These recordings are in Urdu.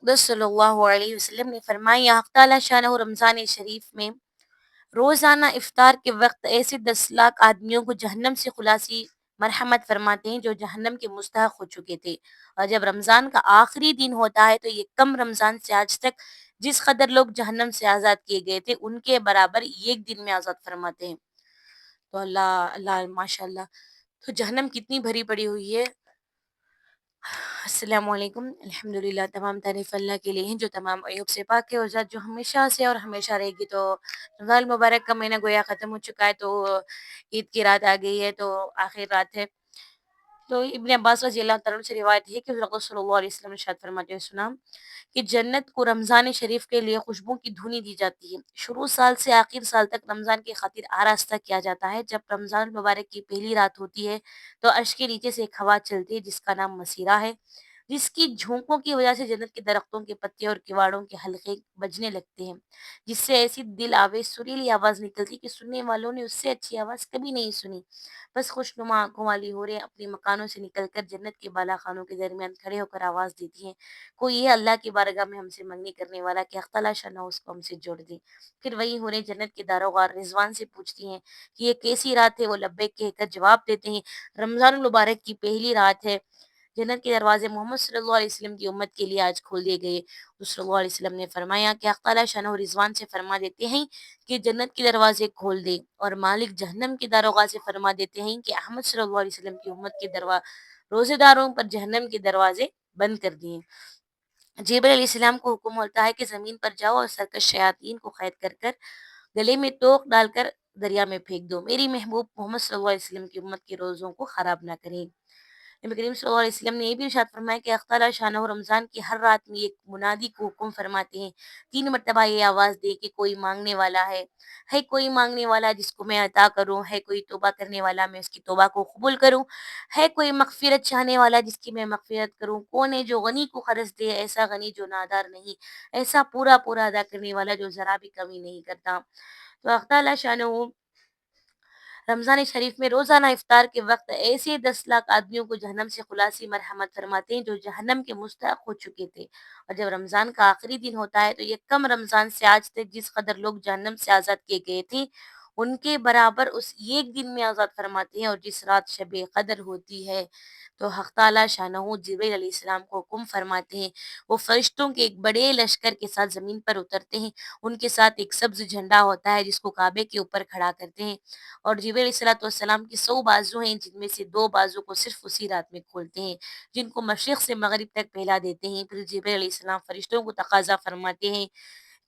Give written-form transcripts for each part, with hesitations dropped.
اقدس صلی اللہ علیہ وسلم نے فرمایا، حق تعالی شانہ رمضان شریف میں روزانہ افطار کے وقت ایسے 10 لاکھ آدمیوں کو جہنم سے خلاصی مرحمت فرماتے ہیں جو جہنم کے مستحق ہو چکے تھے۔ اور جب رمضان کا آخری دن ہوتا ہے تو یہ کم رمضان سے آج تک جس قدر لوگ جہنم سے آزاد کیے گئے تھے ان کے برابر ایک دن میں آزاد فرماتے ہیں۔ تو اللہ اللہ ماشاء اللہ، تو جہنم کتنی بھری پڑی ہوئی ہے۔ السلام علیکم۔ الحمدللہ، تمام تعریف اللہ کے لیے ہیں جو تمام عیوب سے پاک ہے، اور ذات جو ہمیشہ سے اور ہمیشہ رہے گی۔ تو رمضان المبارک کا مہینہ گویا ختم ہو چکا ہے، تو عید کی رات آ گئی ہے، تو آخر رات ہے۔ تو ابن عباس رضی اللہ تعالیٰ عنہ سے روایت ہے کہ حضرت صلی اللہ علیہ وسلم نے ارشاد فرماتے ہوئے سنا کہ جنت کو رمضان شریف کے لیے خوشبو کی دھنی دی جاتی ہے۔ شروع سال سے آخر سال تک رمضان کی خاطر آراستہ کیا جاتا ہے۔ جب رمضان المبارک کی پہلی رات ہوتی ہے تو عرش کے نیچے سے ایک ہوا چلتی ہے جس کا نام مسیرہ ہے، جس کی جھونکوں کی وجہ سے جنت کے درختوں کے پتے اور کواڑوں کے حلقے بجنے لگتے ہیں، جس سے ایسی دل آویز سریلی آواز نکلتی کہ سننے والوں نے اس سے اچھی آواز کبھی نہیں سنی۔ بس خوشنما آنکھوں والی حوریں اپنی مکانوں سے نکل کر جنت کے بالا خانوں کے درمیان کھڑے ہو کر آواز دیتی ہیں، کوئی ہے اللہ کی بارگاہ میں ہم سے منگنی کرنے والا کہ حق تعالی شانہ اس کو ہم سے جوڑ دے۔ پھر وہی حوریں جنت کے داروغہ رضوان سے پوچھتی ہیں کہ یہ کیسی رات ہے؟ وہ لبیک کہہ کر جواب دیتے ہیں، رمضان المبارک کی پہلی رات ہے۔ جنت کے دروازے محمد صلی اللہ علیہ وسلم کی امت کے لیے آج کھول دیے گئے۔ صلی اللہ علیہ وسلم نے فرمایا کہ حق تعالی شانہ رضوان سے فرما دیتے ہیں کہ جنت کے دروازے کھول دے، اور مالک جہنم کے داروغہ سے فرما دیتے ہیں کہ احمد صلی اللہ علیہ وسلم کی امت کے روزے داروں پر جہنم کے دروازے بند کر دیے۔ جبرائیل علیہ السلام کو حکم ہوتا ہے کہ زمین پر جاؤ اور سرکش شیاطین کو قید کر کر گلے میں توق ڈال کر دریا میں پھینک دو، میری محبوب محمد صلی اللہ علیہ وسلم کی امت کے روزوں کو خراب نہ کریں۔ نبی کریم صلی اللہ علیہ وسلم نے یہ بھی ارشاد فرمایا کہ حق تعالی شانہ رمضان کی ہر رات میں ایک منادی کو حکم فرماتے ہیں، 3 مرتبہ یہ آواز دے کہ کوئی مانگنے والا ہے کوئی مانگنے والا جس کو میں عطا کروں، ہے کوئی توبہ کرنے والا میں اس کی توبہ کو قبول کروں، ہے کوئی مغفرت چاہنے والا جس کی میں مغفرت کروں، کون ہے جو غنی کو قرض دے، ایسا غنی جو نادار نہیں، ایسا پورا پورا ادا کرنے والا جو ذرا بھی کمی نہیں کرتا۔ تو حق تعالی شانہ رمضان شریف میں روزانہ افطار کے وقت ایسے 10 لاکھ آدمیوں کو جہنم سے خلاصی مرحمت فرماتے ہیں جو جہنم کے مستحق ہو چکے تھے۔ اور جب رمضان کا آخری دن ہوتا ہے تو یہ کم رمضان سے آج تک جس قدر لوگ جہنم سے آزاد کیے گئے تھے ان کے برابر اس ایک دن میں آزاد فرماتے ہیں۔ اور جس رات شب قدر ہوتی ہے تو حق تعالی شانہ جبرائیل علیہ السلام کو حکم فرماتے ہیں، وہ فرشتوں کے ایک بڑے لشکر کے ساتھ زمین پر اترتے ہیں، ان کے ساتھ ایک سبز جھنڈا ہوتا ہے جس کو کعبے کے اوپر کھڑا کرتے ہیں، اور جبرائیل علیہ الصلوۃ والسلام کی 100 بازو ہیں جن میں سے 2 بازو کو صرف اسی رات میں کھولتے ہیں، جن کو مشرق سے مغرب تک پھیلا دیتے ہیں۔ پھر جبرائیل علیہ السلام فرشتوں کو تقاضا فرماتے ہیں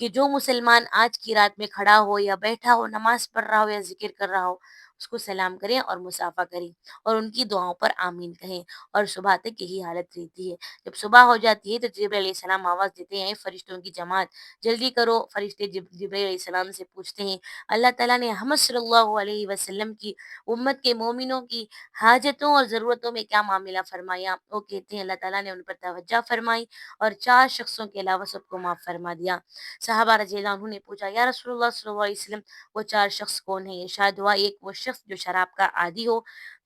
کہ جو مسلمان آج کی رات میں کھڑا ہو یا بیٹھا ہو، نماز پڑھ رہا ہو یا ذکر کر رہا ہو، اس کو سلام کریں اور مصافحہ کریں اور ان کی دعاؤں پر آمین کہیں، اور صبح تک یہی حالت رہتی ہے۔ جب صبح ہو جاتی ہے تو جبرائیل علیہ السلام آواز دیتے ہیں، اے فرشتوں کی جماعت جلدی کرو۔ فرشتے جبرائیل علیہ السلام سے پوچھتے ہیں، اللہ تعالیٰ نے محمد صلی اللہ علیہ وسلم کی امت کے مومنوں کی حاجتوں اور ضرورتوں میں کیا معاملہ فرمایا؟ وہ کہتے ہیں اللہ تعالیٰ نے ان پر توجہ فرمائی اور 4 شخصوں کے علاوہ سب کو معاف فرما دیا۔ صحابہ رضی اللہ عنہ نے پوچھا، یا رسول اللہ صلی اللہ علیہ وسلم وہ 4 شخص کون ہیں؟ ارشاد ہوا، ایک وہ شخص جو شراب کا عادی ہو،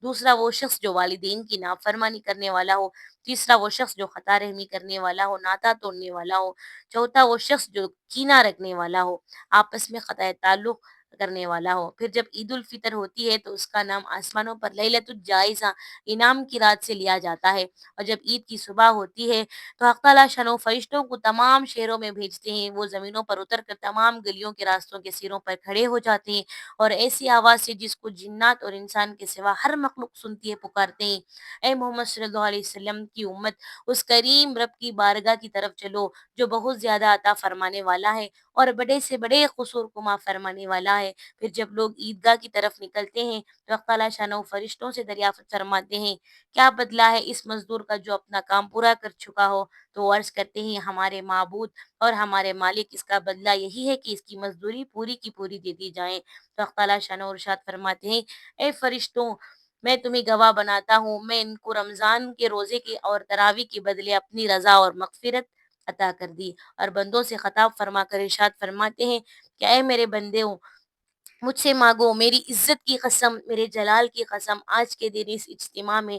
دوسرا وہ شخص جو والدین کی نافرمانی کرنے والا ہو، تیسرا وہ شخص جو خطا رحمی کرنے والا ہو، ناتا توڑنے والا ہو، چوتھا وہ شخص جو کینہ رکھنے والا ہو، آپس میں قطع تعلق کرنے والا ہو۔ پھر جب عید الفطر ہوتی ہے تو اس کا نام آسمانوں پر لیلۃ الجائزہ، انعام کی رات سے لیا جاتا ہے، اور جب عید کی صبح ہوتی ہے تو حق تعالی شانہ فرشتوں کو تمام شہروں میں بھیجتے ہیں، وہ زمینوں پر اتر کر تمام گلیوں کے راستوں کے سروں پر کھڑے ہو جاتے ہیں اور ایسی آواز سے جس کو جنات اور انسان کے سوا ہر مخلوق سنتی ہے پکارتے ہیں، اے محمد صلی اللہ علیہ وسلم کی امت، اس کریم رب کی بارگاہ کی طرف چلو جو بہت زیادہ عطا فرمانے والا ہے اور بڑے سے بڑے قصور کو معاف فرمانے والا ہے۔ پھر جب لوگ عیدگاہ کی طرف نکلتے ہیں تو اللہ تعالیٰ شانہ فرشتوں سے دریافت فرماتے ہیں، کیا بدلہ ہے اس مزدور کا جو اپنا کام پورا کر چکا ہو؟ تو وہ عرض کرتے ہیں، ہمارے معبود اور ہمارے مالک، اس کا بدلہ یہی ہے کہ اس کی مزدوری پوری کی پوری دے دی جائے۔ تو اللہ تعالیٰ شانہ ارشاد فرماتے ہیں، اے فرشتوں، میں تمہیں گواہ بناتا ہوں، میں ان کو رمضان کے روزے کے اور تراویح کے بدلے اپنی رضا اور مغفرت عطا کر دی۔ اور بندوں سے خطاب فرما کر ارشاد فرماتے ہیں کہ اے میرے بندوں، مجھ سے مانگو، میری عزت کی قسم، میرے جلال کی قسم، آج کے دن اس اجتماع میں